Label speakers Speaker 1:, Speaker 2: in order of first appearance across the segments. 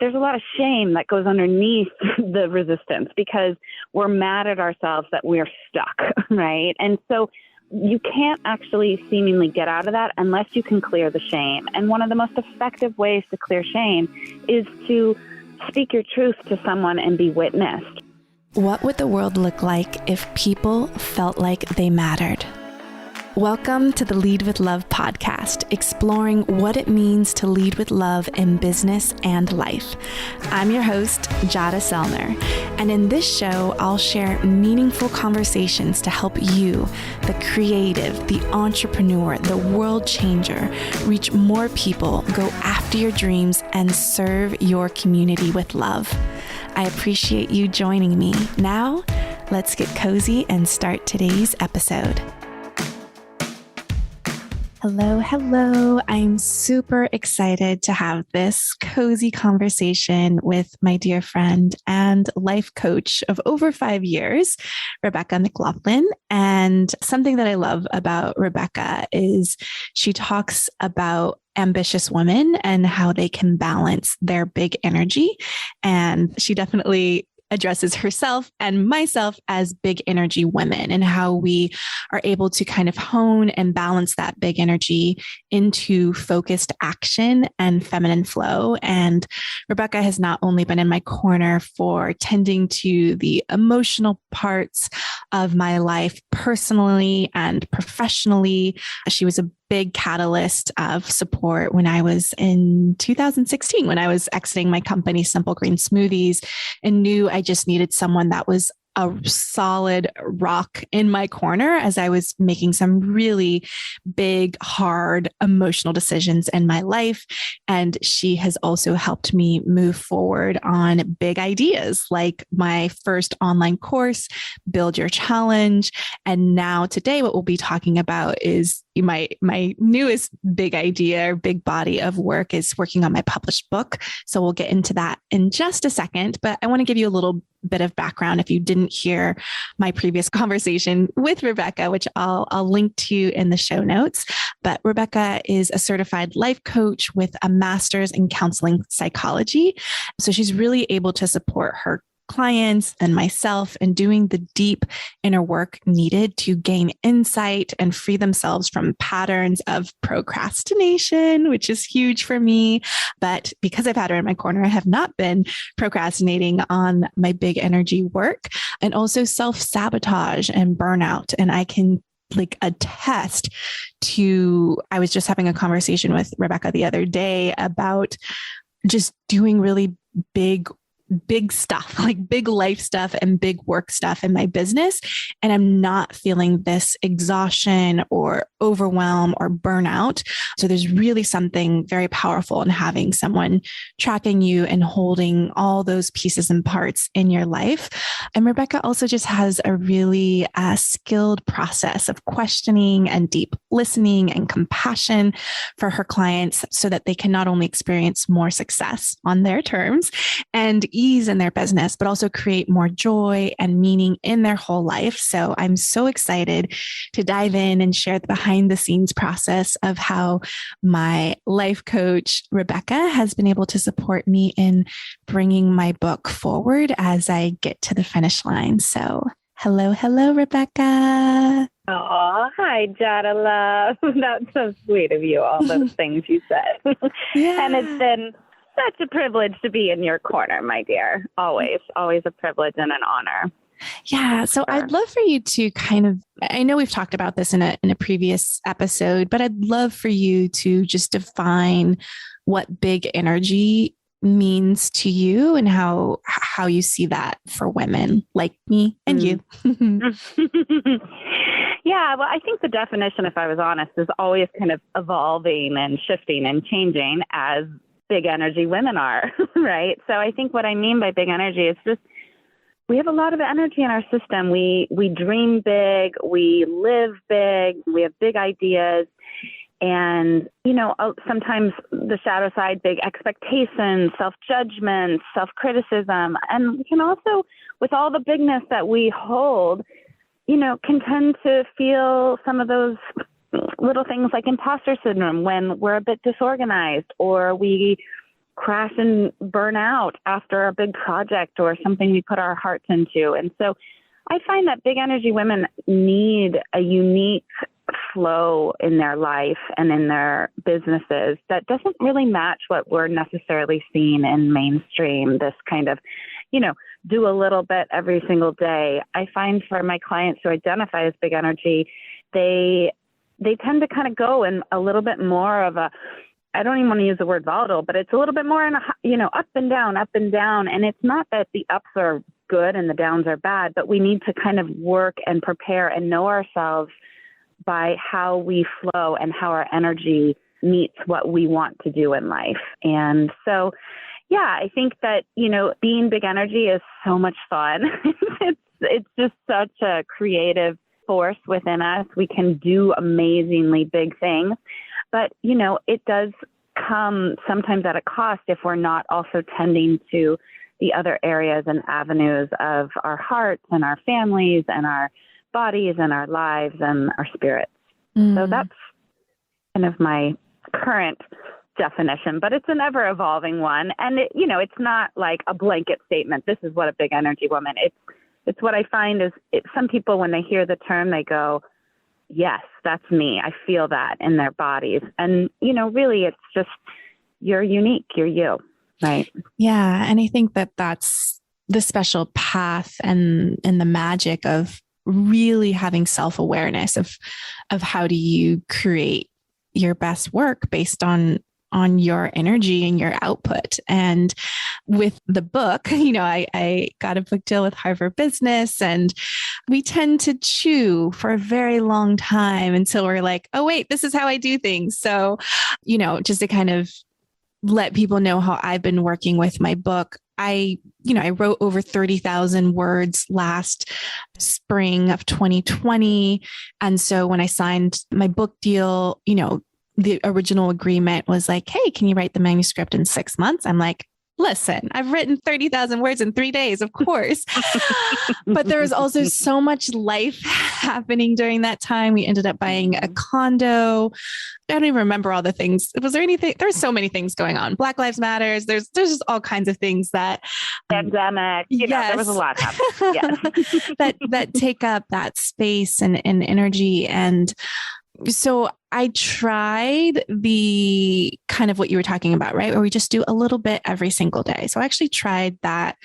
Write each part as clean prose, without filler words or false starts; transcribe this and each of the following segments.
Speaker 1: there's a lot of shame that goes underneath the resistance because we're mad at ourselves that we're stuck, right? And so you can't actually seemingly get out of that unless you can clear the shame. And one of the most effective ways to clear shame is to speak your truth to someone and be witnessed.
Speaker 2: What would the world look like if people felt like they mattered? Welcome to the Lead with Love podcast, exploring what it means to lead with love in business and life. I'm your host, Jada Selner, and in this show, I'll share meaningful conversations to help you, the creative, the entrepreneur, the world changer, reach more people, go after your dreams, and serve your community with love. I appreciate you joining me. Now, let's get cozy and start today's episode. Hello. I'm super excited to have this cozy conversation with my dear friend and life coach of over 5 years, Rebecca McLoughlin. And something that I love about Rebecca is she talks about ambitious women and how they can balance their big energy. And she definitely addresses herself and myself as big energy women and how we are able to kind of hone and balance that big energy into focused action and feminine flow. And Rebecca has not only been in my corner for tending to the emotional parts of my life personally and professionally. She was a big catalyst of support when I was in 2016, when I was exiting my company, Simple Green Smoothies, and knew I just needed someone that was a solid rock in my corner as I was making some really big, hard, emotional decisions in my life. And she has also helped me move forward on big ideas like my first online course, Build Your Challenge. And now today, what we'll be talking about is my newest big idea, or big body of work is working on my published book. So we'll get into that in just a second, but I want to give you a little bit of background if you didn't hear my previous conversation with Rebecca, which I'll link to in the show notes. But Rebecca is a certified life coach with a master's in counseling psychology. So she's really able to support her clients and myself in doing the deep inner work needed to gain insight and free themselves from patterns of procrastination, which is huge for me. But because I've had her in my corner, I have not been procrastinating on my big energy work, and also self-sabotage and burnout. And I can attest to, I was just having a conversation with Rebecca the other day about just doing really big stuff, like big life stuff and big work stuff in my business. And I'm not feeling this exhaustion or overwhelm or burnout. So there's really something very powerful in having someone tracking you and holding all those pieces and parts in your life. And Rebecca also just has a really skilled process of questioning and deep listening and compassion for her clients so that they can not only experience more success on their terms and ease in their business, but also create more joy and meaning in their whole life. So I'm so excited to dive in and share the behind the scenes process of how my life coach, Rebecca, has been able to support me in bringing my book forward as I get to the finish line. So hello, Rebecca.
Speaker 1: Oh, hi, Jada Love. That's so sweet of you, all those things you said.
Speaker 2: Yeah.
Speaker 1: And it's been such a privilege to be in your corner, my dear. Always a privilege and an honor.
Speaker 2: Yeah. So I'd love for you to I know we've talked about this in a previous episode, but I'd love for you to just define what big energy means to you and how you see that for women like me and you.
Speaker 1: Yeah, well, I think the definition, if I was honest, is always kind of evolving and shifting and changing as big energy women are, right? So I think what I mean by big energy is just we have a lot of energy in our system. We dream big, we live big, we have big ideas. And, sometimes the shadow side, big expectations, self-judgment, self-criticism. And we can also, with all the bigness that we hold, can tend to feel some of those little things like imposter syndrome when we're a bit disorganized or we crash and burn out after a big project or something we put our hearts into. And so I find that big energy women need a unique flow in their life and in their businesses that doesn't really match what we're necessarily seeing in mainstream, this kind of, do a little bit every single day. I find for my clients who identify as big energy, they tend to kind of go in a little bit more of a, I don't even want to use the word volatile, but it's a little bit more in a, up and down. And it's not that the ups are good and the downs are bad, but we need to kind of work and prepare and know ourselves by how we flow and how our energy meets what we want to do in life. And so, yeah, I think that, being big energy is so much fun. It's just such a creative force within us. We can do amazingly big things, but, it does come sometimes at a cost if we're not also tending to the other areas and avenues of our hearts and our families and our bodies and our lives and our spirits. So that's kind of my current definition, but it's an ever evolving one. And it's not like a blanket statement. This is what a big energy woman. It's what I find is some people, when they hear the term, they go, yes, that's me. I feel that in their bodies. And, really it's just, you're unique. You're you. Right.
Speaker 2: Yeah. And I think that that's the special path and the magic of really having self-awareness of how do you create your best work based on your energy and your output. And with the book, I got a book deal with Harvard Business, and we tend to chew for a very long time until we're like, oh, wait, this is how I do things. So, just to kind of let people know how I've been working with my book. I wrote over 30,000 words last spring of 2020. And so when I signed my book deal, the original agreement was like, hey, can you write the manuscript in 6 months? I'm like, listen, I've written 30,000 words in 3 days, of course. But there was also so much life happening during that time. We ended up buying a condo. I don't even remember all the things. Was there anything? There's so many things going on. Black Lives Matters. There's just all kinds of things that
Speaker 1: pandemic. There was a lot happening. Yes.
Speaker 2: that take up that space and energy. And so I tried the kind of what you were talking about, right? Where we just do a little bit every single day. So I actually tried that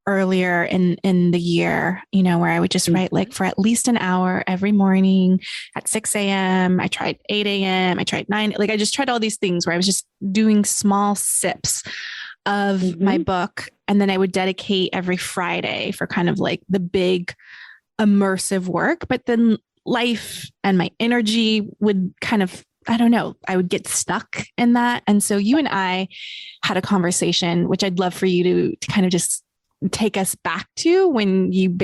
Speaker 2: earlier in the year, where I would just write like for at least an hour every morning at 6 a.m. I tried 8 a.m. I tried 9. Like I just tried all these things where I was just doing small sips of my book. And then I would dedicate every Friday for kind of like the big immersive work. But then life and my energy would kind of, I don't know, I would get stuck in that. And so you and I had a conversation, which I'd love for you to kind of just take us back to when you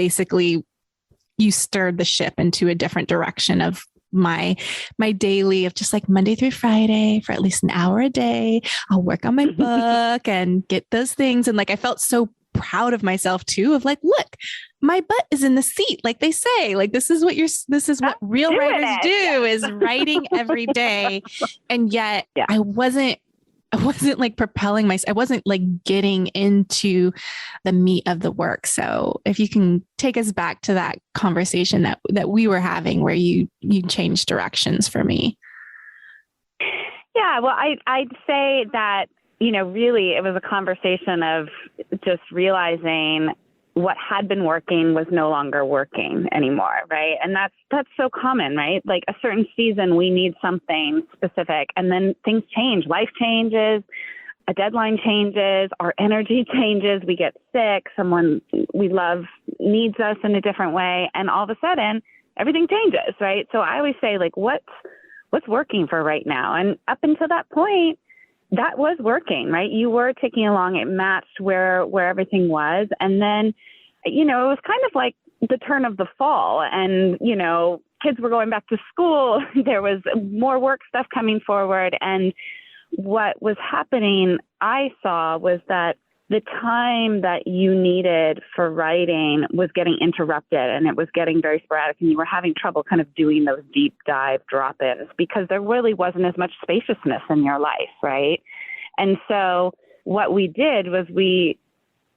Speaker 2: stirred the ship into a different direction of my daily of just like Monday through Friday for at least an hour a day. I'll work on my book and get those things. And like, I felt so proud of myself too, of like, look, my butt is in the seat. Like they say, like, this is what real writers do is writing every day. And yet I wasn't like propelling myself. I wasn't like getting into the meat of the work. So if you can take us back to that conversation that we were having where you changed directions for me.
Speaker 1: Yeah, well, I'd say that, really it was a conversation of just realizing what had been working was no longer working anymore, right? And that's so common, right? Like a certain season, we need something specific, and then things change. Life changes, a deadline changes, our energy changes, we get sick, someone we love needs us in a different way, and all of a sudden, everything changes, right? So I always say, like, what's working for right now? And up until that point, that was working, right? You were ticking along. It matched where everything was. And then, it was kind of like the turn of the fall, and, kids were going back to school. There was more work stuff coming forward. And what was happening, I saw, was that the time that you needed for writing was getting interrupted, and it was getting very sporadic, and you were having trouble kind of doing those deep dive drop-ins because there really wasn't as much spaciousness in your life, right? And so what we did was we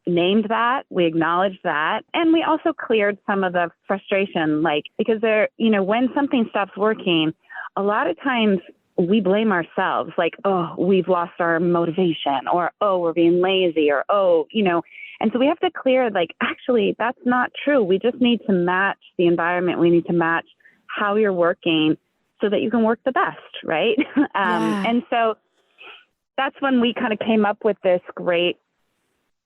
Speaker 1: named that, we acknowledged that, and we also cleared some of the frustration, like, because when something stops working, a lot of times we blame ourselves, like, oh, we've lost our motivation, or, oh, we're being lazy, or, oh, and so we have to clear, like, actually, that's not true. We just need to match the environment. We need to match how you're working so that you can work the best, right? And so that's when we kind of came up with this great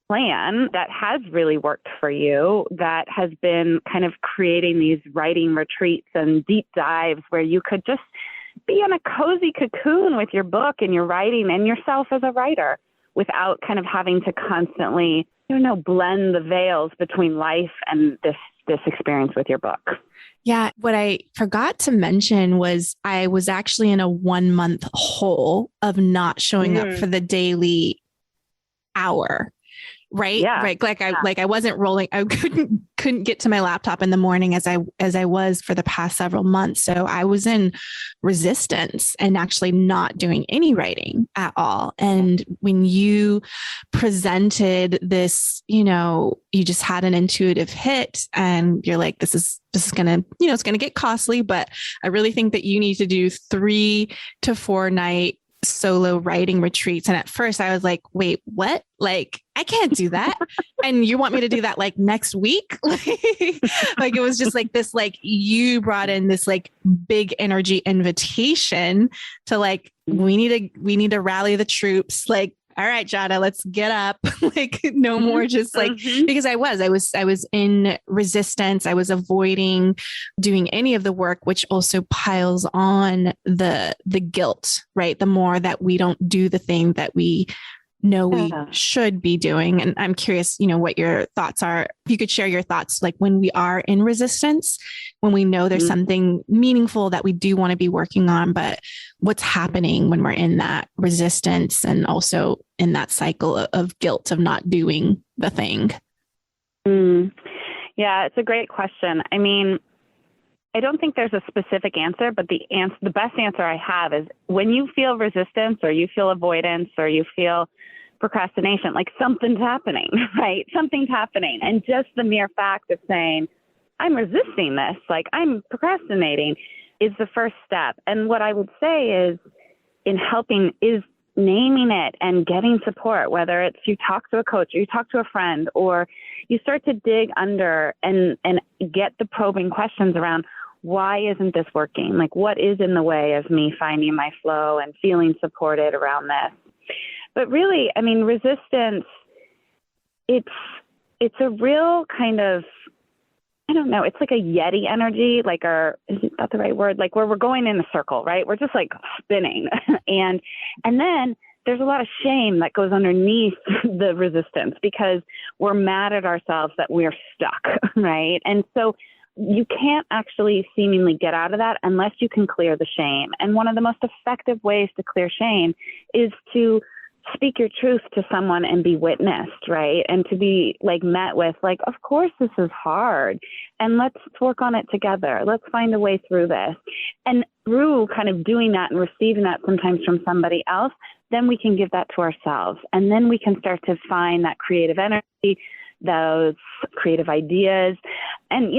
Speaker 1: plan that has really worked for you, that has been kind of creating these writing retreats and deep dives where you could just be in a cozy cocoon with your book and your writing and yourself as a writer without kind of having to constantly, blend the veils between life and this experience with your book.
Speaker 2: Yeah. What I forgot to mention was I was actually in a 1-month hole of not showing up for the daily hour. Right.
Speaker 1: Yeah.
Speaker 2: Right. Like I wasn't rolling. I couldn't get to my laptop in the morning as I was for the past several months. So I was in resistance and actually not doing any writing at all. And when you presented this, you just had an intuitive hit and you're like, this is going to, it's going to get costly, but I really think that you need to do 3 to 4 night solo writing retreats. And at first I was like, wait, what? Like, I can't do that. And you want me to do that like next week? Like, it was just like this, like you brought in this like big energy invitation to like, we need to rally the troops. Like, all right, Jada, let's get up. Like no more just like, because I was in resistance. I was avoiding doing any of the work, which also piles on the guilt, right? The more that we don't do the thing that we know we should be doing. And I'm curious, what your thoughts are. If you could share your thoughts, like when we are in resistance, when we know there's something meaningful that we do want to be working on, but what's happening when we're in that resistance and also in that cycle of guilt of not doing the thing?
Speaker 1: Yeah, it's a great question. I mean, I don't think there's a specific answer, but the best answer I have is when you feel resistance or you feel avoidance or you feel procrastination, like something's happening, right? Something's happening. And just the mere fact of saying, I'm resisting this, like I'm procrastinating, is the first step. And what I would say is in helping is naming it and getting support, whether it's you talk to a coach or you talk to a friend or you start to dig under and get the probing questions around, why isn't this working? Like, what is in the way of me finding my flow and feeling supported around this? But really, I mean, resistance, it's a real kind of, I don't know, it's like a Yeti energy, like is that the right word? Like where we're going in a circle, right? We're just like spinning. and then there's a lot of shame that goes underneath the resistance because we're mad at ourselves that we're stuck, right? And so you can't actually seemingly get out of that unless you can clear the shame. And one of the most effective ways to clear shame is to speak your truth to someone and be witnessed, right? And to be like met with like, of course this is hard and let's work on it together. Let's find a way through this. And through kind of doing that and receiving that sometimes from somebody else, then we can give that to ourselves. And then we can start to find that creative energy, those creative ideas, and,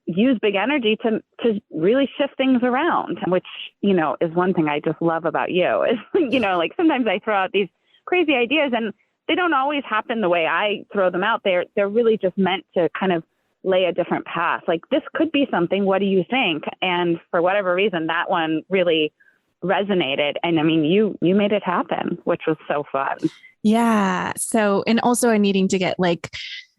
Speaker 1: use big energy to really shift things around, which, is one thing I just love about you is, like sometimes I throw out these crazy ideas and they don't always happen the way I throw them out. They're really just meant to kind of lay a different path. Like this could be something. What do you think? And for whatever reason, that one really resonated. And I mean, you made it happen, which was so fun.
Speaker 2: Yeah. So, and also needing to get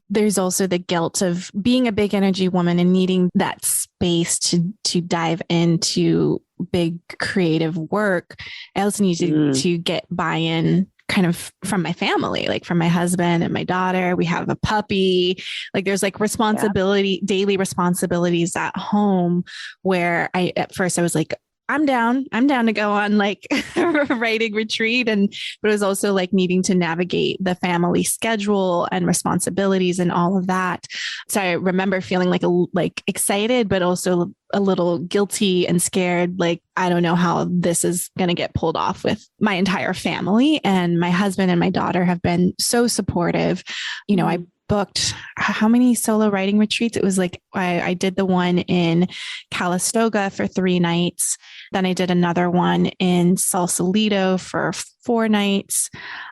Speaker 2: there's also the guilt of being a big energy woman and needing that space to dive into big creative work. I also need to get buy-in kind of from my family, like from my husband and my daughter. We have a puppy. Like there's like daily responsibilities at home where at first I was like, I'm down to go on like a writing retreat. But it was also like needing to navigate the family schedule and responsibilities and all of that. So I remember feeling like excited, but also a little guilty and scared. Like, I don't know how this is going to get pulled off with my entire family. And my husband and my daughter have been so supportive. I booked how many solo writing retreats? It was like, I did the one in Calistoga for 3 nights. Then I did another one in Sausalito for 4 nights.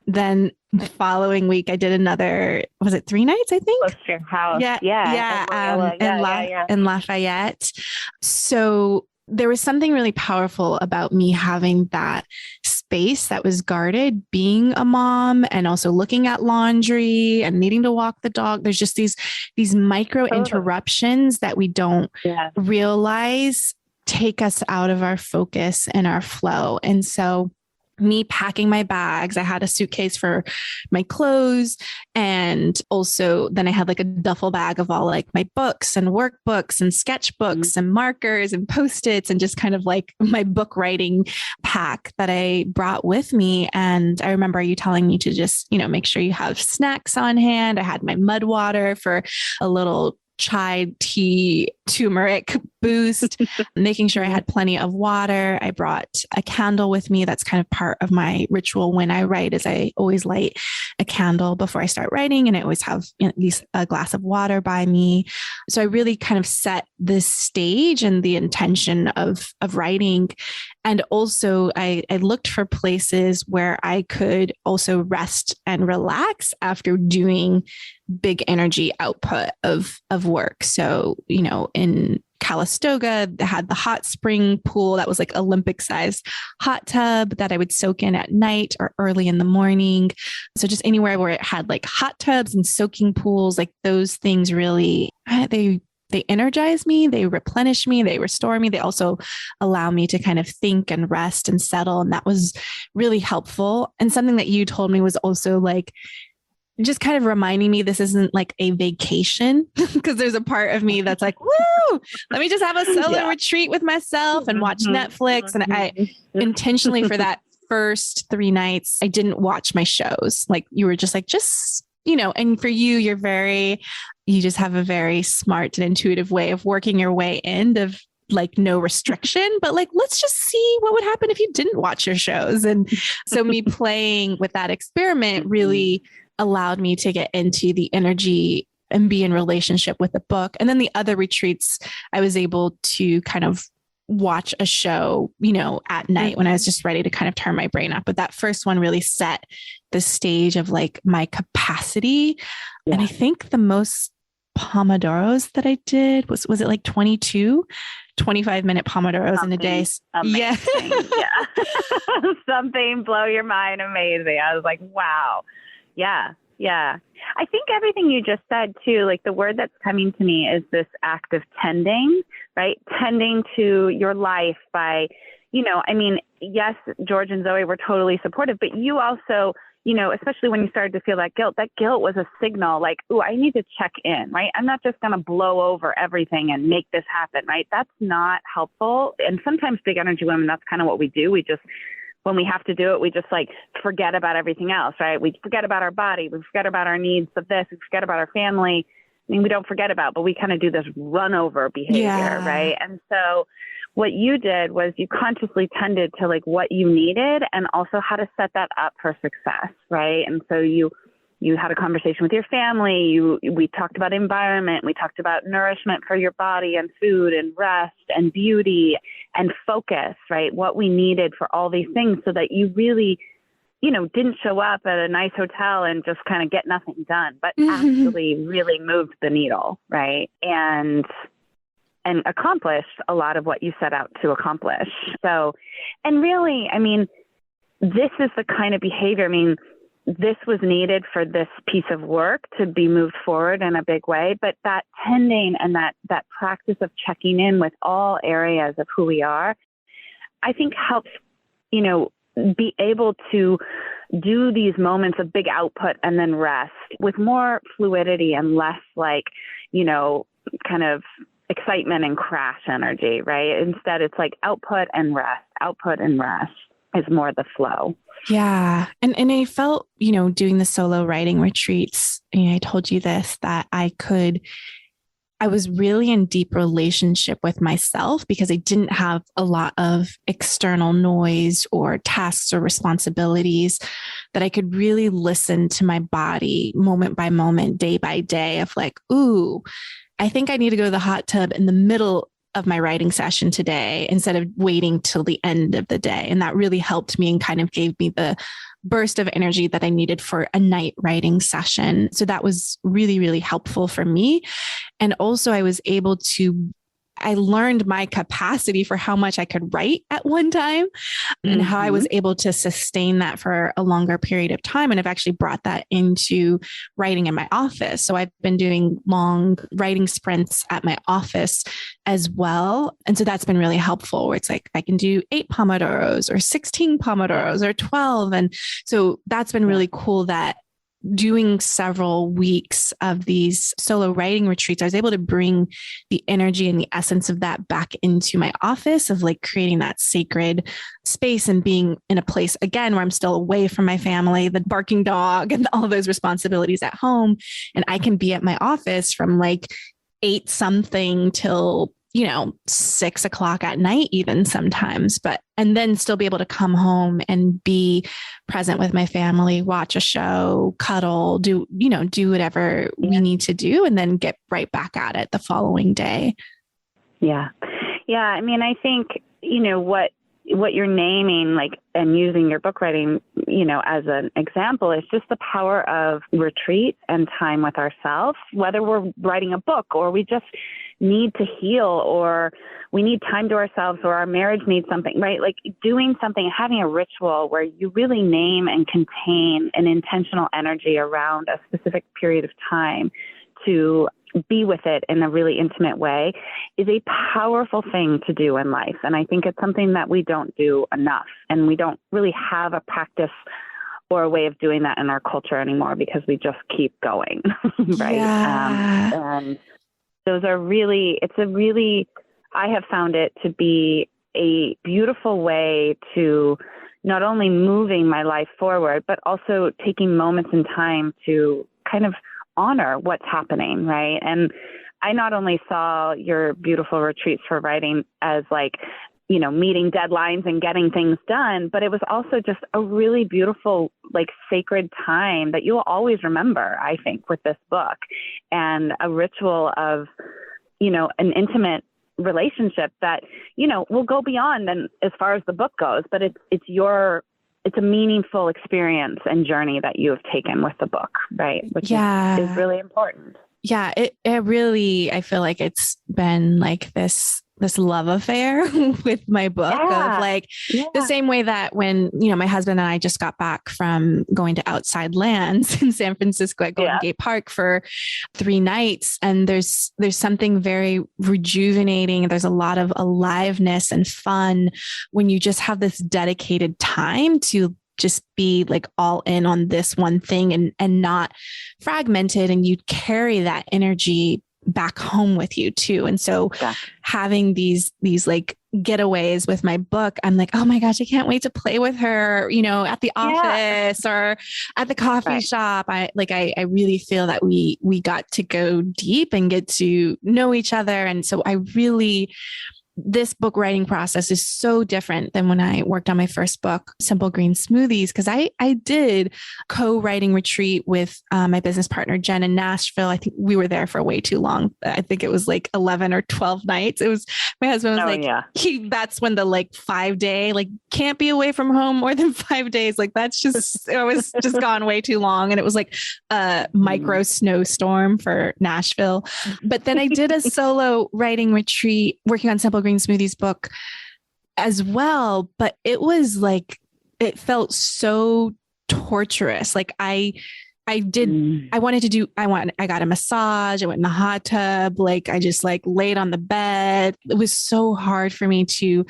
Speaker 2: Then the following week, I did another, was it 3 nights? I think.
Speaker 1: Close to your house.
Speaker 2: Yeah. In Lafayette. So there was something really powerful about me having that space that was guarded, being a mom and also looking at laundry and needing to walk the dog. There's just these micro interruptions that we don't realize take us out of our focus and our flow. And so me packing my bags, I had a suitcase for my clothes. And also then I had like a duffel bag of all like my books and workbooks and sketchbooks and markers and Post-its and just kind of like my book writing pack that I brought with me. And I remember you telling me to just, make sure you have snacks on hand. I had my mud water for a little chai tea turmeric boost, making sure I had plenty of water. I brought a candle with me. That's kind of part of my ritual when I write is I always light a candle before I start writing. And I always have at least a glass of water by me. So I really kind of set this stage and the intention of writing. And also I looked for places where I could also rest and relax after doing big energy output of work. So, in Calistoga, they had the hot spring pool that was like Olympic sized hot tub that I would soak in at night or early in the morning. So just anywhere where it had like hot tubs and soaking pools, like those things really, they energize me, they replenish me, they restore me. They also allow me to kind of think and rest and settle. And that was really helpful. And something that you told me was also like, just kind of reminding me this isn't like a vacation because there's a part of me that's like, woo, let me just have a solo retreat with myself and watch Netflix. And I intentionally for that first 3 nights, I didn't watch my shows. Like you were just like, and for you, you just have a very smart and intuitive way of working your way in of like no restriction, but like, let's just see what would happen if you didn't watch your shows. And so me playing with that experiment really allowed me to get into the energy and be in relationship with the book. And then the other retreats, I was able to kind of watch a show, at night when I was just ready to kind of turn my brain up. But that first one really set the stage of like my capacity. Yeah. And I think the most Pomodoros that I did was it like 25-minute Pomodoros in a day?
Speaker 1: Amazing. Yeah. Something blow your mind. Amazing. I was like, wow. Yeah. I think everything you just said too, like the word that's coming to me is this act of tending, right? Tending to your life by, yes, George and Zoe were totally supportive, but you also, especially when you started to feel that guilt was a signal like, ooh, I need to check in, right? I'm not just going to blow over everything and make this happen, right? That's not helpful. And sometimes big energy women, that's kind of what we do. When we have to do it, we just like forget about everything else, right? We forget about our body. We forget about our needs of this. We forget about our family. I mean, we don't forget about, but we kind of do this run over behavior, right? And so what you did was you consciously tended to like what you needed and also how to set that up for success, right? And so you had a conversation with your family. We talked about environment. We talked about nourishment for your body and food and rest and beauty and focus, right? What we needed for all these things so that you really, didn't show up at a nice hotel and just kind of get nothing done, but actually really moved the needle, right? And accomplished a lot of what you set out to accomplish. So, and really, I mean, this is the kind of behavior, this was needed for this piece of work to be moved forward in a big way. But that tending and that practice of checking in with all areas of who we are, I think helps, be able to do these moments of big output and then rest with more fluidity and less like, kind of excitement and crash energy, right? Instead, it's like output and rest is more the flow.
Speaker 2: Yeah. And I felt, doing the solo writing retreats, I told you this, that I I was really in deep relationship with myself because I didn't have a lot of external noise or tasks or responsibilities, that I could really listen to my body moment by moment, day by day of like, ooh, I think I need to go to the hot tub in the middle of my writing session today instead of waiting till the end of the day. And that really helped me and kind of gave me the burst of energy that I needed for a night writing session. So that was really, really helpful for me. And also I learned my capacity for how much I could write at one time and how I was able to sustain that for a longer period of time. And I've actually brought that into writing in my office. So I've been doing long writing sprints at my office as well. And so that's been really helpful, where it's like I can do 8 Pomodoros or 16 Pomodoros or 12. And so that's been really cool, that doing several weeks of these solo writing retreats, I was able to bring the energy and the essence of that back into my office, of like creating that sacred space and being in a place again where I'm still away from my family, the barking dog and all those responsibilities at home. And I can be at my office from like 8 something till 6 o'clock at night, even sometimes, and then still be able to come home and be present with my family, watch a show, cuddle, do whatever we need to do, and then get right back at it the following day.
Speaker 1: Yeah. Yeah. I mean, I think, what you're naming, like, and using your book writing, as an example, is just the power of retreat and time with ourselves, whether we're writing a book or we just need to heal or we need time to ourselves or our marriage needs something, right? Like doing something, having a ritual where you really name and contain an intentional energy around a specific period of time to be with it in a really intimate way is a powerful thing to do in life. And I think it's something that we don't do enough, and we don't really have a practice or a way of doing that in our culture anymore because we just keep going, right?
Speaker 2: Yeah.
Speaker 1: And those are I have found it to be a beautiful way to not only moving my life forward, but also taking moments in time to kind of honor what's happening, right? And I not only saw your beautiful retreats for writing as like, meeting deadlines and getting things done, but it was also just a really beautiful, like, sacred time that you will always remember, I think, with this book, and a ritual of, an intimate relationship that, will go beyond and as far as the book goes, but it's a meaningful experience and journey that you have taken with the book, right? Which is really important.
Speaker 2: Yeah, it really, I feel like it's been like this love affair with my book of like the same way that when, my husband and I just got back from going to Outside Lands in San Francisco at Golden Gate Park for 3 nights. And there's something very rejuvenating. There's a lot of aliveness and fun when you just have this dedicated time to just be like all in on this one thing and not fragmented, and you carry that energy back home with you too. And so having these like getaways with my book, I'm like, oh my gosh, I can't wait to play with her, at the office or at the coffee shop. I really feel that we got to go deep and get to know each other. And so this book writing process is so different than when I worked on my first book, Simple Green Smoothies, because I did co-writing retreat with my business partner, Jen, in Nashville. I think we were there for way too long. I think it was like 11 or 12 nights. It was, my husband was that's when the like 5-day, like can't be away from home more than 5 days. Like that's just, it was just gone way too long. And it was like a micro snowstorm for Nashville. But then I did a solo writing retreat working on Simple Green Smoothies book as well. But it was like, it felt so torturous. Like I got a massage. I went in the hot tub. Like I just like laid on the bed. It was so hard for me to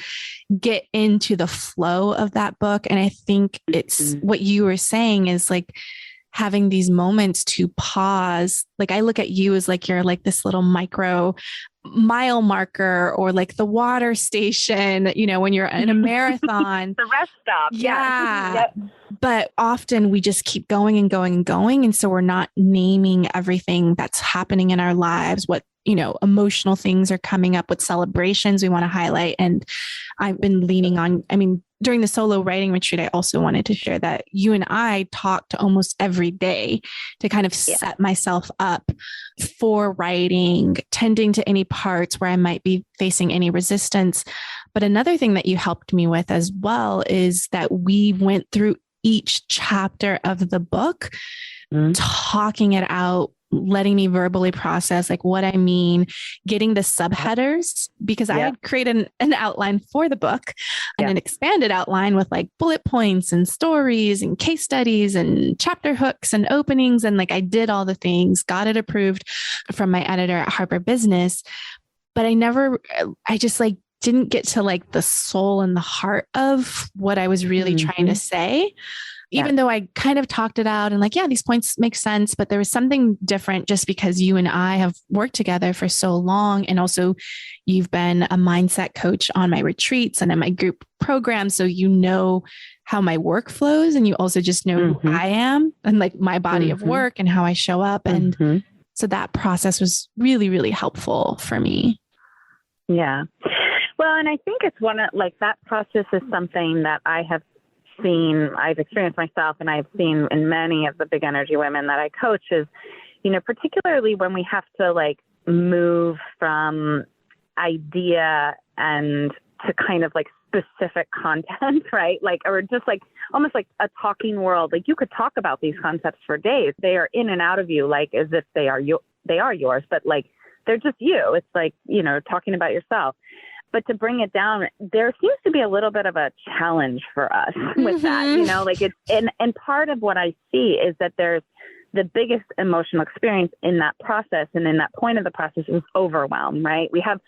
Speaker 2: get into the flow of that book. And I think it's what you were saying is like having these moments to pause. Like I look at you as like, you're like this little mile marker, or like the water station, when you're in a marathon.
Speaker 1: The rest stop.
Speaker 2: Yeah.
Speaker 1: Yep.
Speaker 2: But often we just keep going and going and going. And so we're not naming everything that's happening in our lives, what, emotional things are coming up, what celebrations we want to highlight. And I've been leaning on, during the solo writing retreat, I also wanted to share that you and I talked almost every day to kind of set myself up for writing, tending to any parts where I might be facing any resistance. But another thing that you helped me with as well is that we went through each chapter of the book, talking it out, letting me verbally process like what I mean, getting the subheaders, because I had created an outline for the book and an expanded outline with like bullet points and stories and case studies and chapter hooks and openings. And like I did all the things, got it approved from my editor at Harper Business. But I just like didn't get to like the soul and the heart of what I was really trying to say. Even though I kind of talked it out and like, these points make sense, but there was something different just because you and I have worked together for so long. And also you've been a mindset coach on my retreats and in my group program. So you know how my work flows, and you also just know who I am and like my body of work and how I show up. And so that process was really, really helpful for me.
Speaker 1: Yeah. Well, and I think it's that process is something that I've experienced myself, and I've seen in many of the big energy women that I coach is, particularly when we have to like move from idea and to kind of like specific content, right? Like, or just like almost like a talking world. Like you could talk about these concepts for days. They are in and out of you, like as if they are yours, but like, they're just you. It's like, talking about yourself. But to bring it down, there seems to be a little bit of a challenge for us with that, like it's, and part of what I see is that there's the biggest emotional experience in that process. And in that point of the process is overwhelm, right? We have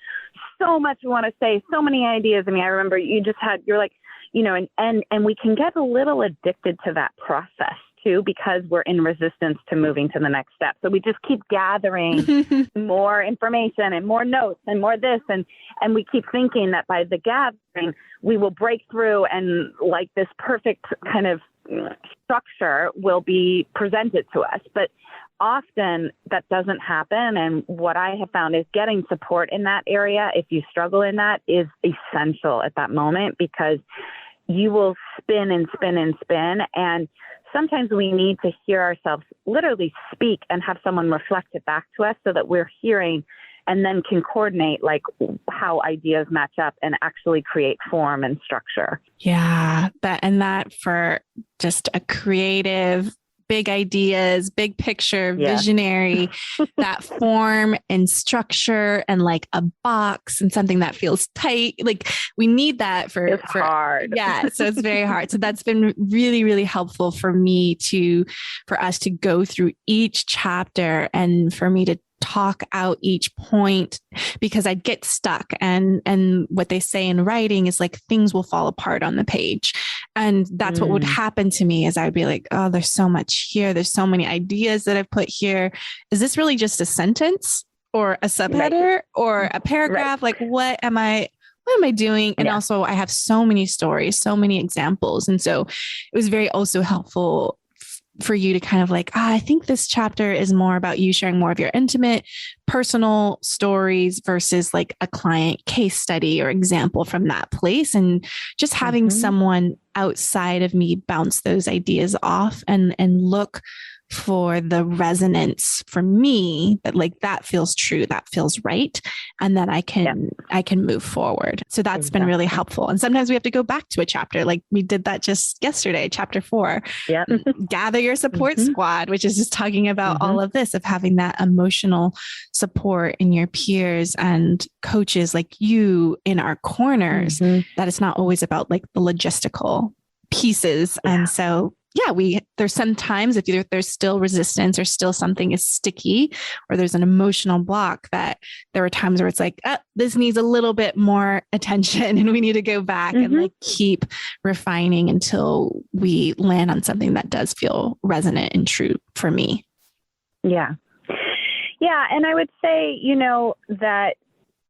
Speaker 1: so much we want to say, so many ideas. I remember you're like, and we can get a little addicted to that process too, because we're in resistance to moving to the next step. So we just keep gathering more information and more notes and more this. And we keep thinking that by the gathering, we will break through and like this perfect kind of structure will be presented to us. But often that doesn't happen. And what I have found is getting support in that area, if you struggle in that, is essential at that moment, because you will spin and spin and spin. And sometimes we need to hear ourselves literally speak and have someone reflect it back to us so that we're hearing and then can coordinate like how ideas match up and actually create form and structure.
Speaker 2: Yeah. That for just a creative, big ideas, big picture, visionary, that form and structure and like a box and something that feels tight. Like we need that for
Speaker 1: hard.
Speaker 2: Yeah. So it's very hard. So that's been really, really helpful for us to go through each chapter and for me to talk out each point, because I'd get stuck. And what they say in writing is like things will fall apart on the page. And that's what would happen to me, is I'd be like, oh, there's so much here. There's so many ideas that I've put here. Is this really just a sentence or a subheader or a paragraph? Like, what am I doing? And also I have so many stories, so many examples. And so it was very also helpful for you to kind of like, I think this chapter is more about you sharing more of your intimate, personal stories versus like a client case study or example from that place. And just having someone outside of me bounce those ideas off and look for the resonance for me that like, that feels true, that feels right. And then I can move forward. So that's been really helpful. And sometimes we have to go back to a chapter. Like we did that just yesterday, chapter 4, gather your support squad, which is just talking about all of this, of having that emotional support in your peers and coaches like you in our corners, that it's not always about like the logistical pieces. And so there's sometimes if there's still resistance or still something is sticky or there's an emotional block, that there are times where it's like, this needs a little bit more attention and we need to go back and like keep refining until we land on something that does feel resonant and true for me.
Speaker 1: Yeah. Yeah. And I would say, that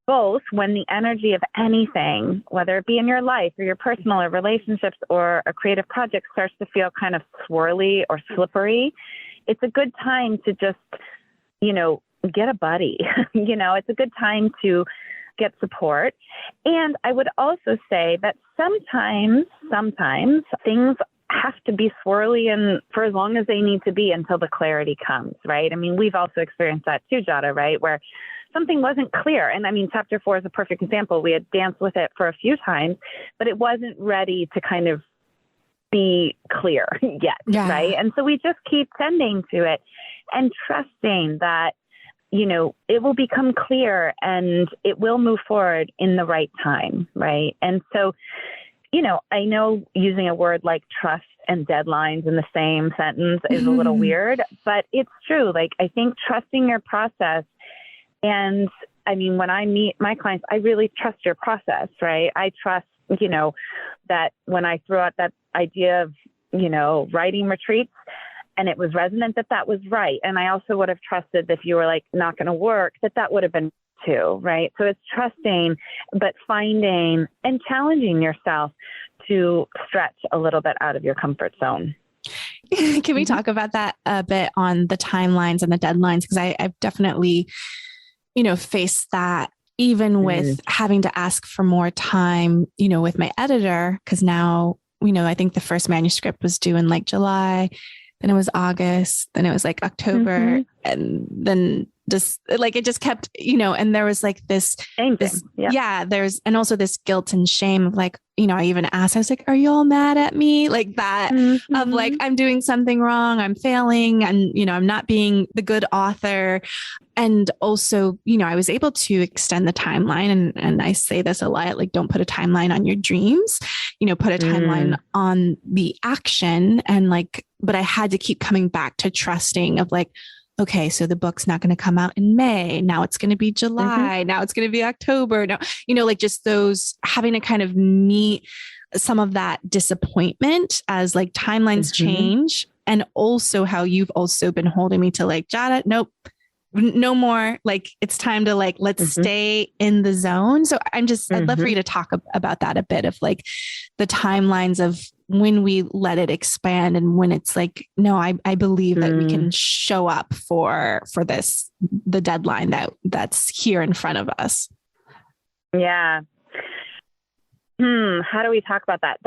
Speaker 1: both when the energy of anything, whether it be in your life or your personal or relationships or a creative project, starts to feel kind of swirly or slippery, it's a good time to just, get a buddy. It's a good time to get support. And I would also say that sometimes things have to be swirly and for as long as they need to be until the clarity comes, right? I mean, we've also experienced that too, Jada, right? Where something wasn't clear. And I mean, chapter 4 is a perfect example. We had danced with it for a few times, but it wasn't ready to kind of be clear yet, right? And so we just keep tending to it and trusting that, it will become clear and it will move forward in the right time, right? And so, I know using a word like trust and deadlines in the same sentence is a little weird, but it's true. Like, I think trusting your process. And I mean, when I meet my clients, I really trust your process, right? I trust, that when I threw out that idea of, writing retreats and it was resonant, that was right. And I also would have trusted that if you were like, not going to work, that would have been too, right? So it's trusting, but finding and challenging yourself to stretch a little bit out of your comfort zone.
Speaker 2: Can we talk about that a bit on the timelines and the deadlines? Because I've definitely, faced that even with having to ask for more time, with my editor, because now, I think the first manuscript was due in like July, then it was August, then it was like October, and then just like, it just kept, and there was like this, there's, and also this guilt and shame of like, I even asked, I was like, are you all mad at me? Like that of like, I'm doing something wrong, I'm failing, and, I'm not being the good author. And also, I was able to extend the timeline. And I say this a lot, like, don't put a timeline on your dreams, put a timeline on the action. And like, but I had to keep coming back to trusting of like, okay, so the book's not going to come out in May. Now it's going to be July. Now it's going to be October. Now, like just those having to kind of meet some of that disappointment as like timelines change. And also how you've also been holding me to like, Jada, nope, no more. Like, it's time to like, let's stay in the zone. So I'd love for you to talk about that a bit of like the timelines of when we let it expand and when it's like, no, I believe that we can show up for the deadline that's here in front of us.
Speaker 1: Yeah. How do we talk about that?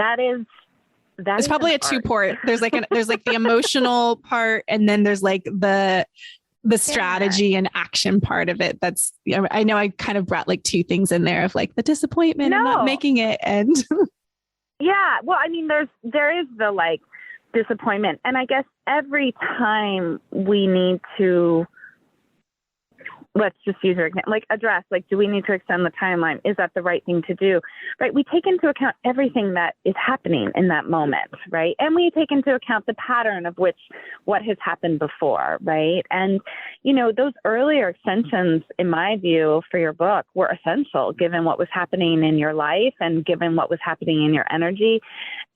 Speaker 1: It's
Speaker 2: probably a two-part. There's like the emotional part, and then there's like the strategy and action part of it. That's, I know I kind of brought like two things in there of like the disappointment and not making it. And
Speaker 1: yeah, well, I mean, there is the like disappointment. And I guess every time we need to, let's just use your example, like address, like, do we need to extend the timeline? Is that the right thing to do? Right. We take into account everything that is happening in that moment. Right. And we take into account the pattern of what has happened before. Right. And, those earlier extensions, in my view, for your book were essential given what was happening in your life and given what was happening in your energy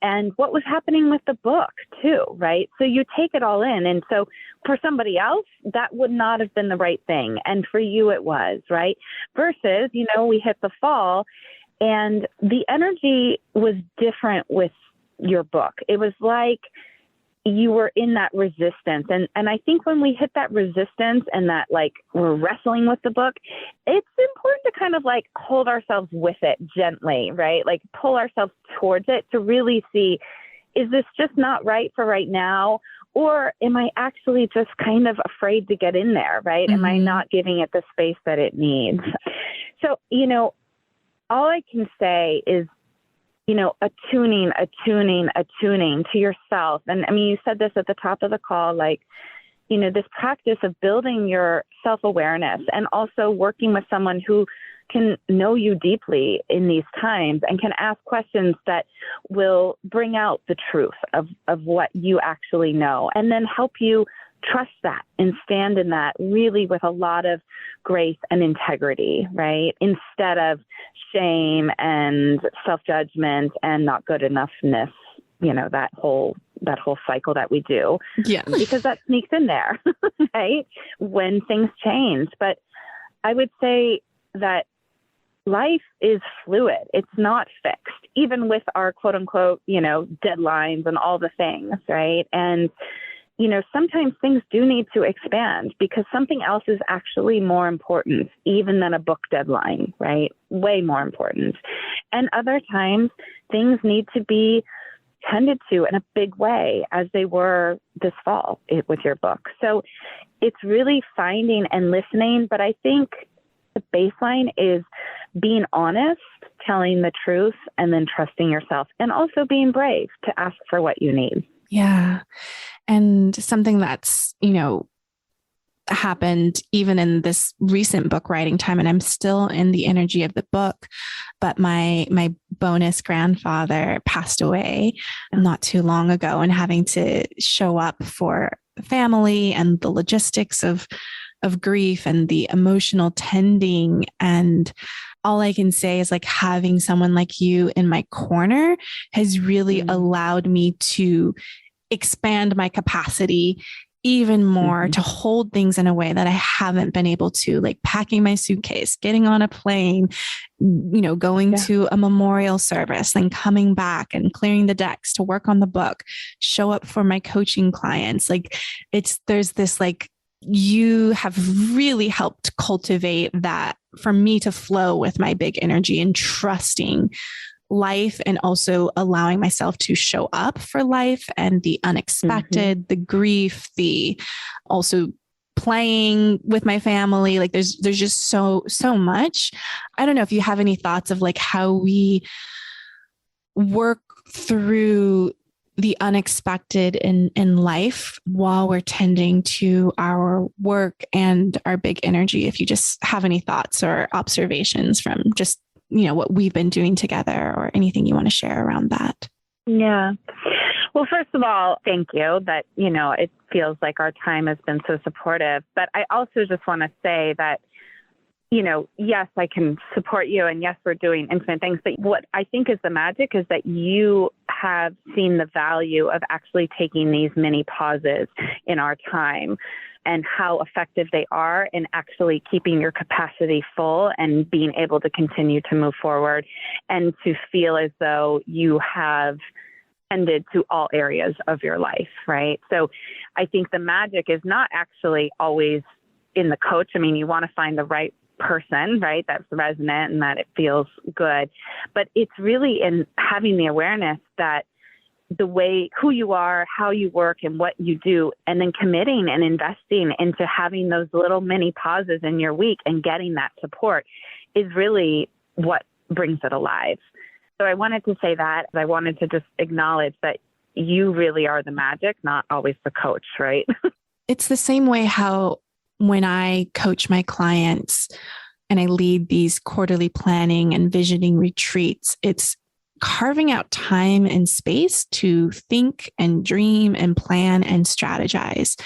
Speaker 1: and what was happening with the book too. Right. So you take it all in. And so for somebody else, that would not have been the right thing. And for you, it was, right? Versus, we hit the fall and the energy was different with your book. It was like you were in that resistance. And I think when we hit that resistance and that like we're wrestling with the book, it's important to kind of like hold ourselves with it gently, right? Like pull ourselves towards it to really see, is this just not right for right now? Or am I actually just kind of afraid to get in there, right? Am I not giving it the space that it needs? So, all I can say is, attuning to yourself. And I mean, you said this at the top of the call, like, this practice of building your self-awareness and also working with someone who can know you deeply in these times and can ask questions that will bring out the truth of what you actually know, and then help you trust that and stand in that really with a lot of grace and integrity, right? Instead of shame and self-judgment and not good enoughness, that whole cycle that we do. Yeah. Because that sneaks in there, right? When things change. But I would say that life is fluid. It's not fixed, even with our quote unquote, deadlines and all the things, right? And, sometimes things do need to expand because something else is actually more important, even than a book deadline, right? Way more important. And other times things need to be tended to in a big way, as they were this fall with your book. So it's really finding and listening. But I think the baseline is being honest, telling the truth, and then trusting yourself, and also being brave to ask for what you need.
Speaker 2: Yeah. And something that's, happened even in this recent book writing time, and I'm still in the energy of the book, but my bonus grandfather passed away not too long ago, and having to show up for family and the logistics of grief and the emotional tending. And all I can say is like having someone like you in my corner has really allowed me to expand my capacity even more to hold things in a way that I haven't been able to, like packing my suitcase, getting on a plane, going to a memorial service, then coming back and clearing the decks to work on the book, show up for my coaching clients. Like there's this, like, you have really helped cultivate that for me to flow with my big energy and trusting life, and also allowing myself to show up for life and the unexpected, the grief, the also playing with my family. Like there's just so much. I don't know if you have any thoughts of like how we work through the unexpected in life while we're tending to our work and our big energy. If you just have any thoughts or observations from just what we've been doing together, or anything you want to share around that.
Speaker 1: Yeah. Well, first of all, thank you that, it feels like our time has been so supportive. But I also just want to say that, yes, I can support you, and yes, we're doing infinite things. But what I think is the magic is that you have seen the value of actually taking these mini pauses in our time, and how effective they are in actually keeping your capacity full and being able to continue to move forward and to feel as though you have tended to all areas of your life, right? So I think the magic is not actually always in the coach. I mean, you want to find the right person, right? That's resonant and that it feels good. But it's really in having the awareness that the way, who you are, how you work, and what you do, and then committing and investing into having those little mini pauses in your week and getting that support is really what brings it alive. So I wanted to say that. I wanted to just acknowledge that you really are the magic, not always the coach, right?
Speaker 2: It's the same way how when I coach my clients and I lead these quarterly planning and visioning retreats, it's carving out time and space to think and dream and plan and strategize.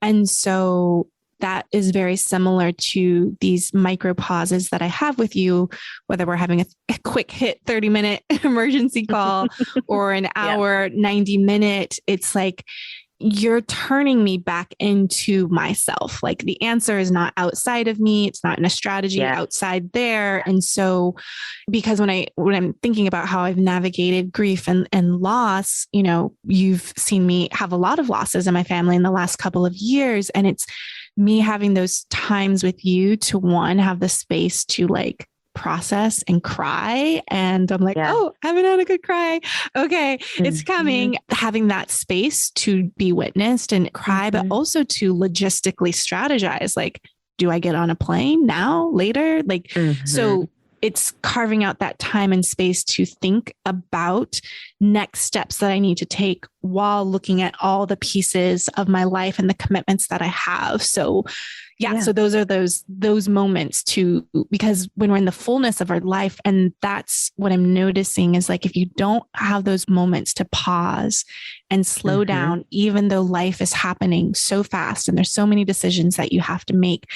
Speaker 2: And so that is very similar to these micro pauses that I have with you, whether we're having a quick hit 30-minute emergency call or an hour, 90-minute. It's like, you're turning me back into myself. Like the answer is not outside of me. It's not in a strategy outside there. And so, because when I'm thinking about how I've navigated grief and loss, you've seen me have a lot of losses in my family in the last couple of years. And it's me having those times with you to have the space to like process and cry. And I'm like, oh, haven't had a good cry. Okay, it's coming. Having that space to be witnessed and cry, but also to logistically strategize. Like, do I get on a plane now, later? Like, so it's carving out that time and space to think about next steps that I need to take while looking at all the pieces of my life and the commitments that I have. So so those are those moments because when we're in the fullness of our life, and that's what I'm noticing is like, if you don't have those moments to pause and slow down, even though life is happening so fast and there's so many decisions that you have to make,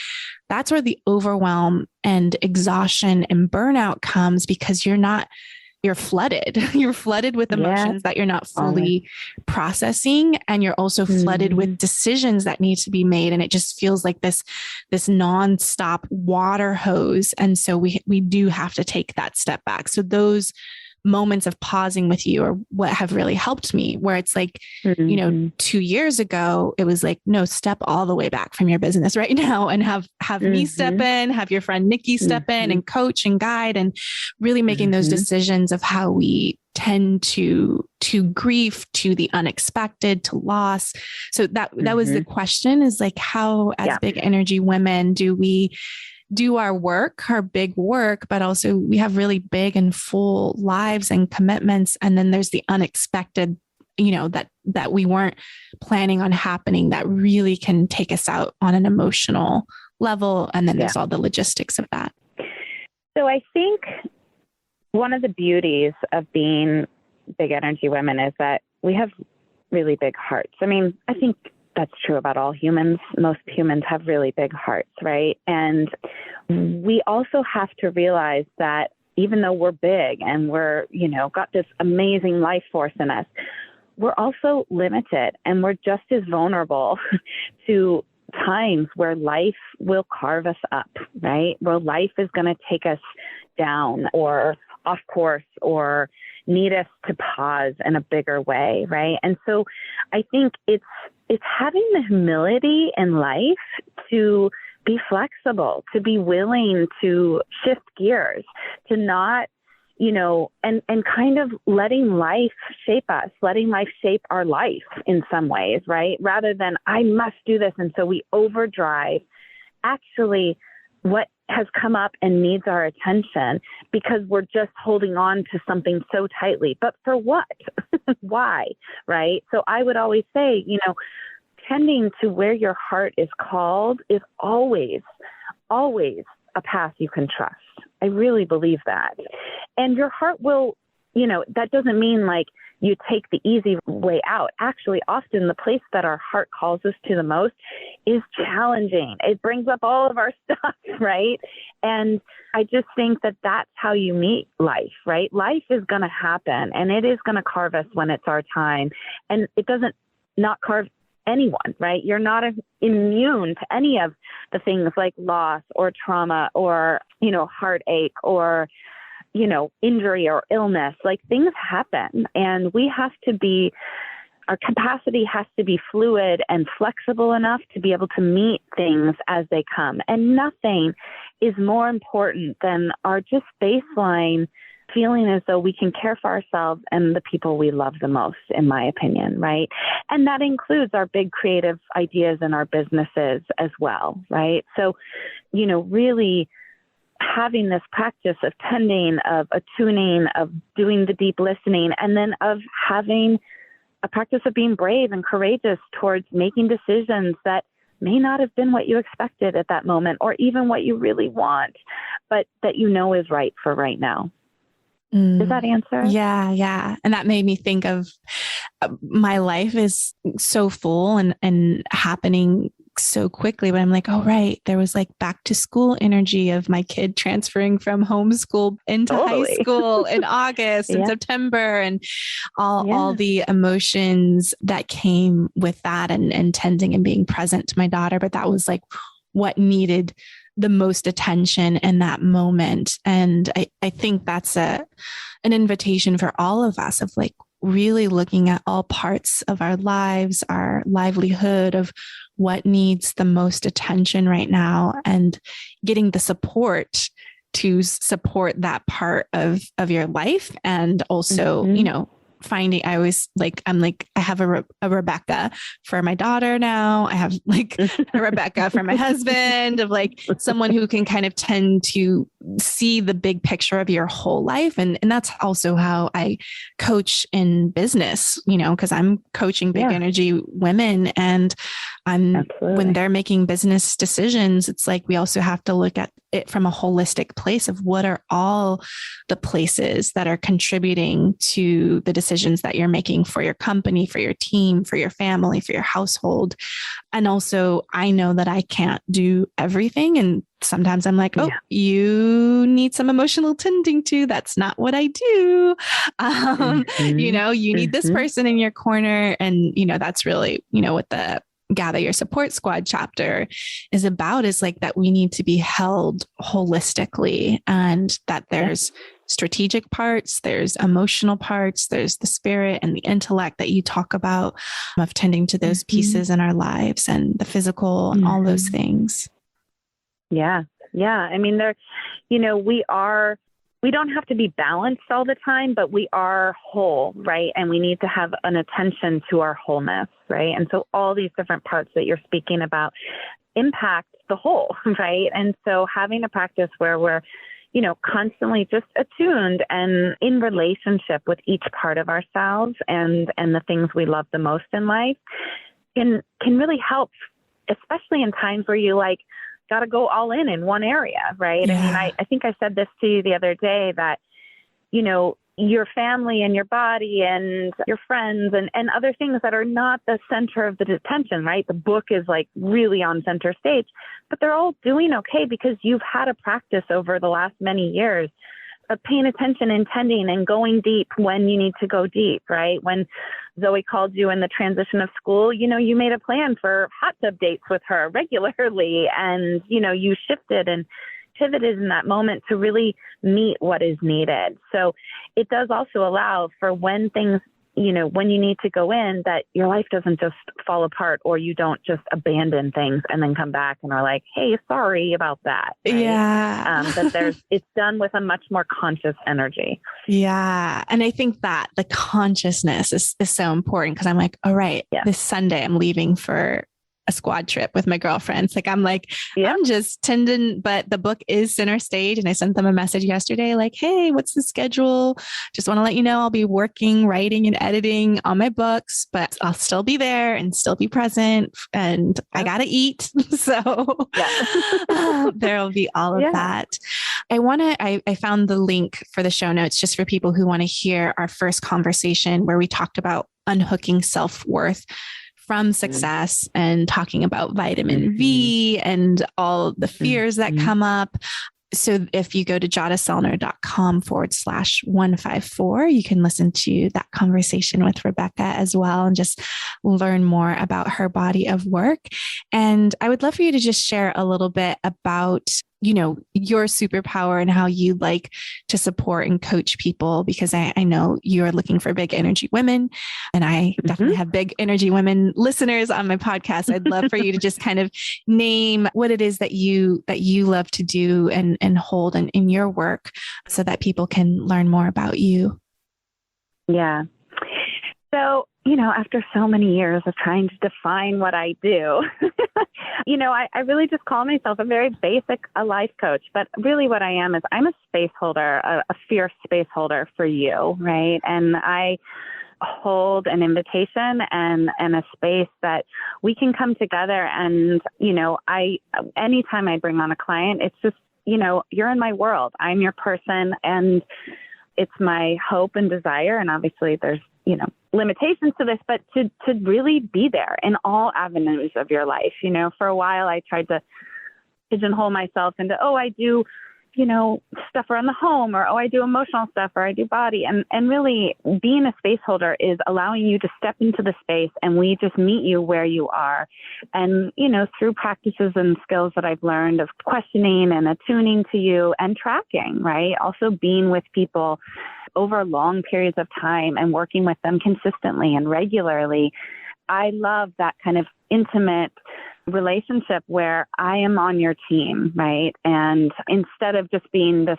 Speaker 2: that's where the overwhelm and exhaustion and burnout comes, because you're not you're flooded. You're flooded with emotions that you're not fully processing. And you're also flooded with decisions that need to be made. And it just feels like this nonstop water hose. And so we do have to take that step back. So those moments of pausing with you are what have really helped me, where it's like, 2 years ago, it was like, no, step all the way back from your business right now and have me step in, have your friend Nikki step in and coach and guide, and really making those decisions of how we tend to grief, to the unexpected, to loss. So that was the question, is like, how as big energy women do we do our work, our big work, but also we have really big and full lives and commitments. And then there's the unexpected, that we weren't planning on happening, that really can take us out on an emotional level. And then there's all the logistics of that.
Speaker 1: So I think one of the beauties of being big energy women is that we have really big hearts. I mean, I think that's true about all humans. Most humans have really big hearts, right? And we also have to realize that even though we're big and we're, got this amazing life force in us, we're also limited, and we're just as vulnerable to times where life will carve us up, right? Where life is going to take us down or off course or need us to pause in a bigger way, right? And so I think it's having the humility in life to be flexible, to be willing to shift gears, to not, and kind of letting life shape us, letting life shape our life in some ways, right? Rather than I must do this. And so we overdrive actually what has come up and needs our attention because we're just holding on to something so tightly. But for what? Why? Right? So I would always say, tending to where your heart is called is always, always a path you can trust. I really believe that. And your heart will, that doesn't mean like you take the easy way out. Actually, often the place that our heart calls us to the most is challenging. It brings up all of our stuff, right? And I just think that that's how you meet life, right? Life is going to happen, and it is going to carve us when it's our time. And it doesn't not carve anyone, right? You're not immune to any of the things like loss or trauma or, heartache or, injury or illness. Like, things happen, and we have to be, our capacity has to be fluid and flexible enough to be able to meet things as they come. And nothing is more important than our just baseline feeling as though we can care for ourselves and the people we love the most, in my opinion, right? And that includes our big creative ideas and our businesses as well, right? So, really having this practice of tending, of attuning, of doing the deep listening, and then of having a practice of being brave and courageous towards making decisions that may not have been what you expected at that moment, or even what you really want, but that is right for right now. Does that answer?
Speaker 2: Yeah. And that made me think of my life is so full and happening so quickly, but I'm like, oh, right. There was like back to school energy of my kid transferring from homeschool into high school in August and September, and all the emotions that came with that, and tending and being present to my daughter. But that was like what needed the most attention in that moment. And I think that's an invitation for all of us, of like really looking at all parts of our lives, our livelihood, of what needs the most attention right now, and getting the support to support that part of your life. And also, finding, I have a Rebecca for my daughter now. I have like a Rebecca for my husband, of like someone who can kind of tend to see the big picture of your whole life. And that's also how I coach in business, because I'm coaching big energy women, and And
Speaker 1: Absolutely.
Speaker 2: when they're making business decisions, it's like we also have to look at it from a holistic place of what are all the places that are contributing to the decisions that you're making for your company, for your team, for your family, for your household. And also, I know that I can't do everything. And sometimes I'm like, oh, you need some emotional tending to. That's not what I do. You need this person in your corner. And, that's really, what the Gather Your Support Squad chapter is about, is like that we need to be held holistically, and that there's strategic parts, there's emotional parts, there's the spirit and the intellect that you talk about of tending to those pieces in our lives, and the physical and all those things.
Speaker 1: Yeah. Yeah. I mean, we don't have to be balanced all the time, but we are whole, right? And we need to have an attention to our wholeness, right? And so all these different parts that you're speaking about impact the whole, right? And so having a practice where we're, constantly just attuned and in relationship with each part of ourselves and the things we love the most in life can really help, especially in times where you got to go all in one area, right?
Speaker 2: Yeah.
Speaker 1: I mean, I think I said this to you the other day that, your family and your body and your friends and other things that are not the center of the attention, right? The book is really on center stage, but they're all doing okay because you've had a practice over the last many years of paying attention and tending and going deep when you need to go deep, right? When Zoe called you in the transition of school, you made a plan for hot tub dates with her regularly, and, you shifted and pivoted in that moment to really meet what is needed. So it does also allow for when things, when you need to go in, that your life doesn't just fall apart, or you don't just abandon things and then come back and are like, hey, sorry about that. Right?
Speaker 2: Yeah.
Speaker 1: That it's done with a much more conscious energy.
Speaker 2: Yeah. And I think that the consciousness is so important, because I'm like, all right, this Sunday I'm leaving for a squad trip with my girlfriends. I'm just tending, but the book is center stage. And I sent them a message yesterday, like, hey, what's the schedule? Just want to let you know, I'll be working, writing and editing on my books, but I'll still be there and still be present, and I got to eat. So there'll be all of that. I found the link for the show notes just for people who want to hear our first conversation where we talked about unhooking self-worth from success and talking about vitamin V and all the fears that come up. So if you go to jadasellner.com/154, you can listen to that conversation with Rebecca as well, and just learn more about her body of work. And I would love for you to just share a little bit about, your superpower and how you like to support and coach people, because I know you're looking for big energy women, and I definitely have big energy women listeners on my podcast. I'd love for you to just kind of name what it is that you love to do and hold in your work, so that people can learn more about you.
Speaker 1: Yeah. So, after so many years of trying to define what I do, I really just call myself a very basic life coach. But really what I am is I'm a space holder, a fierce space holder for you, right? And I hold an invitation and a space that we can come together. And, anytime I bring on a client, it's just, you're in my world. I'm your person, and it's my hope and desire. And obviously there's, limitations to this, but to really be there in all avenues of your life. For a while I tried to pigeonhole myself into, I do, stuff around the home, or, I do emotional stuff, or I do body. And really being a space holder is allowing you to step into the space, and we just meet you where you are. And, through practices and skills that I've learned of questioning and attuning to you and tracking, right? Also being with people over long periods of time and working with them consistently and regularly. I love that kind of intimate relationship where I am on your team, right? And instead of just being this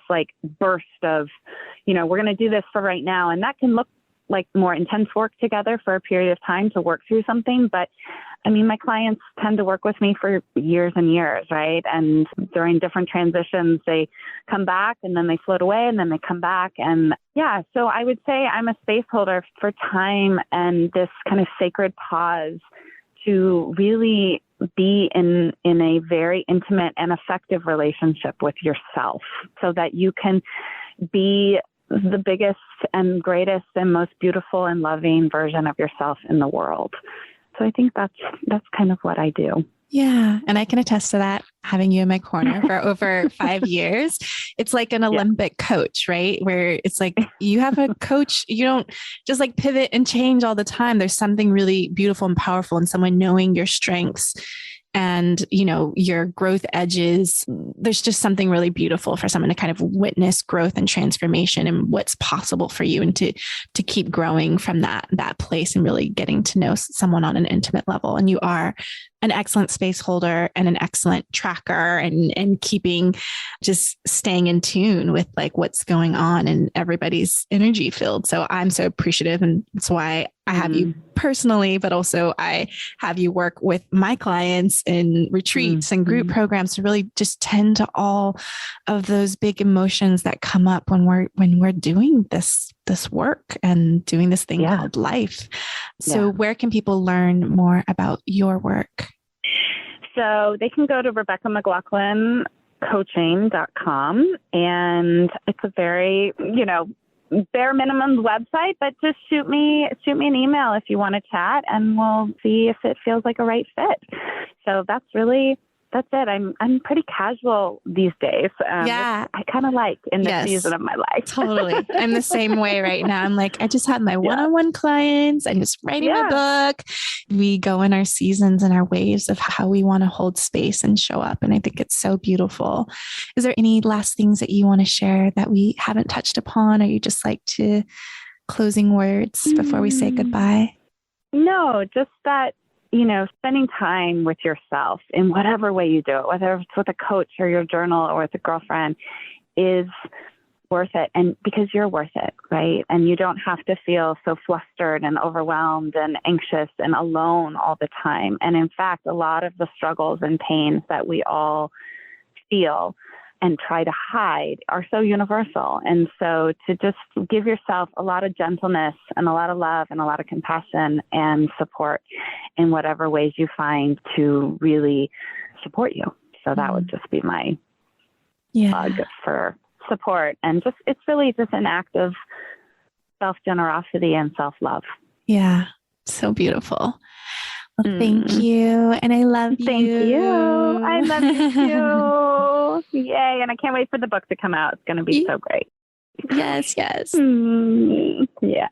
Speaker 1: burst of, we're going to do this for right now. And that can look like more intense work together for a period of time to work through something. But I mean, my clients tend to work with me for years and years, right? And during different transitions, they come back and then they float away and then they come back. And so I would say I'm a space holder for time and this kind of sacred pause to really be in a very intimate and effective relationship with yourself so that you can be the biggest and greatest and most beautiful and loving version of yourself in the world. So I think that's kind of what I do.
Speaker 2: Yeah. And I can attest to that, having you in my corner for over 5 years. It's like an Olympic coach, right? Where it's like you have a coach, you don't just like pivot and change all the time. There's something really beautiful and powerful in someone knowing your strengths and, you know, your growth edges. There's just something really beautiful for someone to kind of witness growth and transformation and what's possible for you, and to keep growing from that place and really getting to know someone on an intimate level. And you are an excellent space holder and an excellent tracker and keeping, just staying in tune with like what's going on in everybody's energy field. So I'm so appreciative. And that's why I have you personally, but also I have you work with my clients in retreats and group programs to really just tend to all of those big emotions that come up when we're doing this work and doing this thing called life. So where can people learn more about your work?
Speaker 1: So they can go to Rebecca McLoughlin coaching.com, and it's a very, bare minimum website, but just shoot me an email if you want to chat, and we'll see if it feels like a right fit. So that's it. I'm pretty casual these days. I kind of like in this season of my life.
Speaker 2: Totally. I'm the same way right now. I'm like, I just had my one-on-one clients. I'm just writing my book. We go in our seasons and our waves of how we want to hold space and show up. And I think it's so beautiful. Is there any last things that you want to share that we haven't touched upon, or you just like to closing words before we say goodbye?
Speaker 1: No, just that, spending time with yourself in whatever way you do it, whether it's with a coach or your journal or with a girlfriend, is worth it. And because you're worth it, right? And you don't have to feel so flustered and overwhelmed and anxious and alone all the time. And in fact, a lot of the struggles and pains that we all feel and try to hide are so universal. And so to just give yourself a lot of gentleness and a lot of love and a lot of compassion and support in whatever ways you find to really support you. So that would just be my plug for support. And it's really just an act of self-generosity and self-love.
Speaker 2: Yeah. So beautiful. Well, thank you. And I love you.
Speaker 1: Thank you. I love you too. Yay. And I can't wait for the book to come out. It's going to be so great.
Speaker 2: Yes.
Speaker 1: Yeah.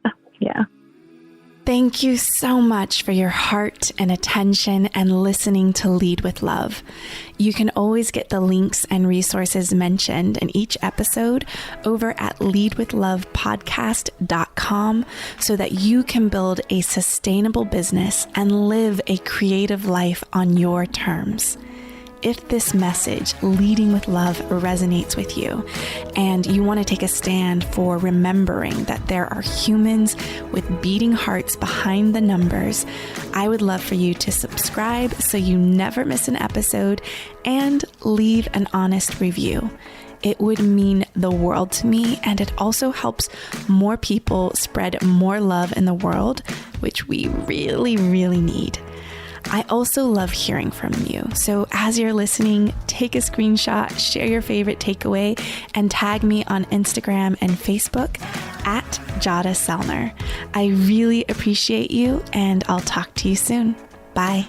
Speaker 2: Thank you so much for your heart and attention and listening to Lead with Love. You can always get the links and resources mentioned in each episode over at leadwithlovepodcast.com so that you can build a sustainable business and live a creative life on your terms. If this message, Leading with Love, resonates with you and you want to take a stand for remembering that there are humans with beating hearts behind the numbers, I would love for you to subscribe so you never miss an episode and leave an honest review. It would mean the world to me, and it also helps more people spread more love in the world, which we really, really need. I also love hearing from you. So as you're listening, take a screenshot, share your favorite takeaway, and tag me on Instagram and Facebook at Jada Selner. I really appreciate you, and I'll talk to you soon. Bye.